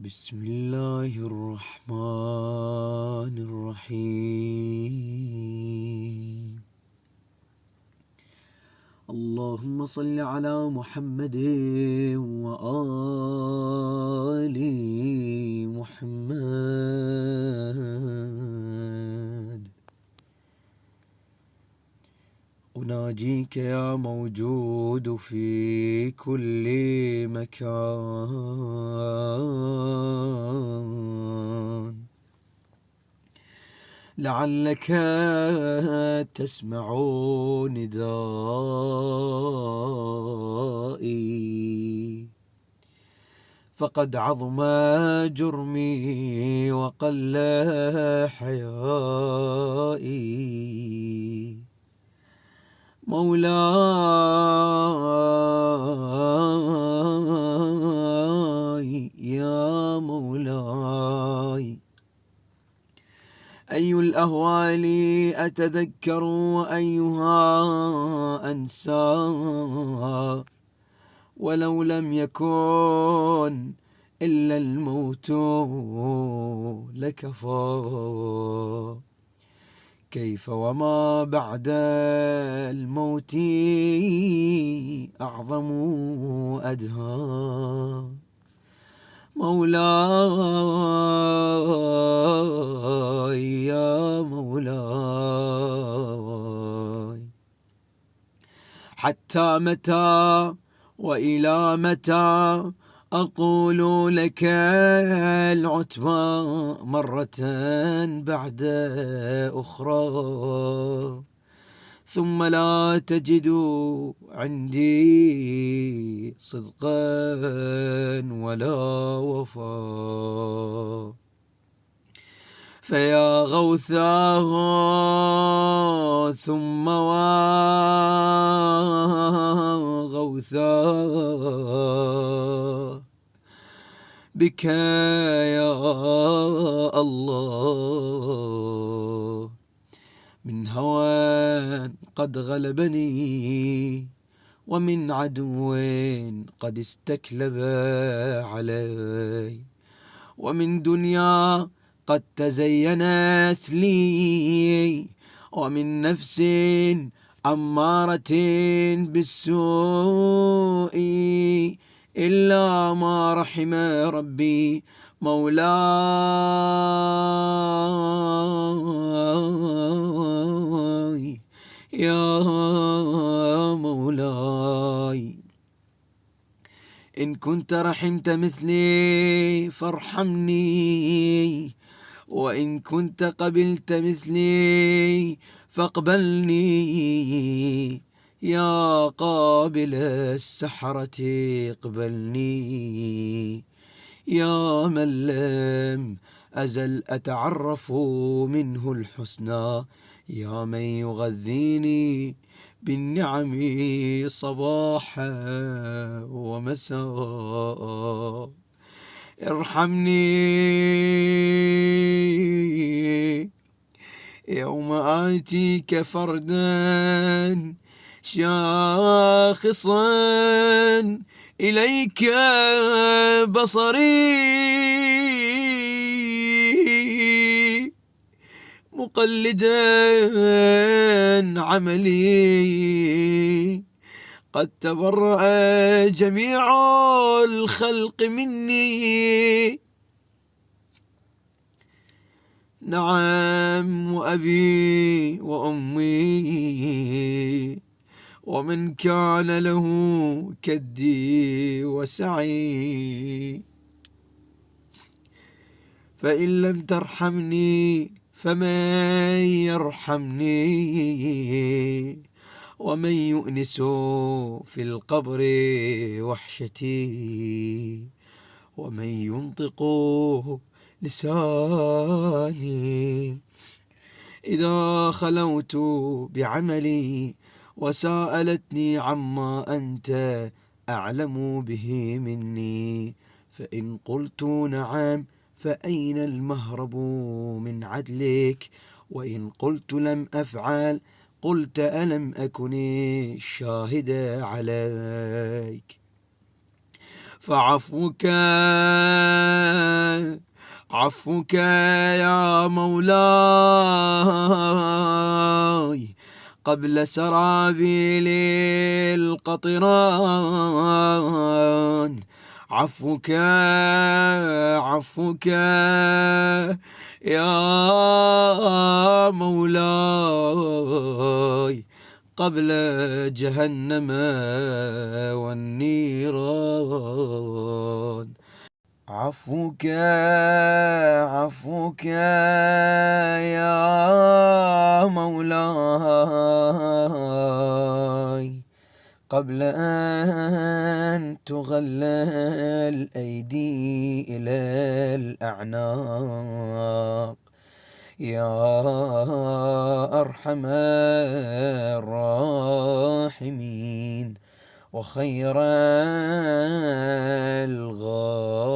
بسم الله الرحمن الرحيم. اللهم صل على محمد وآل محمد. أناجيك يا موجود في كل مكان، لعلك تسمع ندائي، فقد عظم جرمي وقل حيائي. مولاي يا مولاي، أي الأهوال أتذكر وأيها أنسى، ولو لم يكن إلا الموت لكفى. كيف وما بعد الموت أعظم أدهى. مولاي يا مولاي، حتى متى وإلى متى أقول لك العتبى مرة بعد أخرى، ثم لا تجد عندي صدقا ولا وفا. فيا غوثاه ثم وغوثاه، بك يا الله من هوى قد غلبني، ومن عدو قد استكلب علي، ومن دنيا قد تزينت لي، ومن نفس أمارة بالسوء، إلا ما رحم ربي مولاي يا مولاي. إن كنت رحمت مثلي فارحمني، وإن كنت قبلت مثلي فاقبلني، يا قابل السحرة اقبلني، يا من لم أزل أتعرف منه الحسنى، يا من يغذيني بالنعم صباحا ومساء. ارحمني يوم آتيك فردا شاخصا إليك بصري، مقلدا عملي، قد تبرأ جميع الخلق مني. نعم، وأبي وأمي ومن كان له كدي وسعي، فإن لم ترحمني فمن يرحمني، ومن يؤنس في القبر وحشتي، ومن ينطق لساني إذا خلوت بعملي، وسألتني عما أنت أعلم به مني، فإن قلت نعم فأين المهرب من عدلك، وإن قلت لم أفعل قلت ألم أكن الشاهد عليك. فعفوك عفوك يا مولاي قبل سرابيل القطران. عفوك عفوك يا مولاي قبل جهنم والنيران. عفوك عفوك يا مولاي قبل أن تغلى الأيدي إلى الأعناق. يا أرحم الراحمين وخير الغافرين.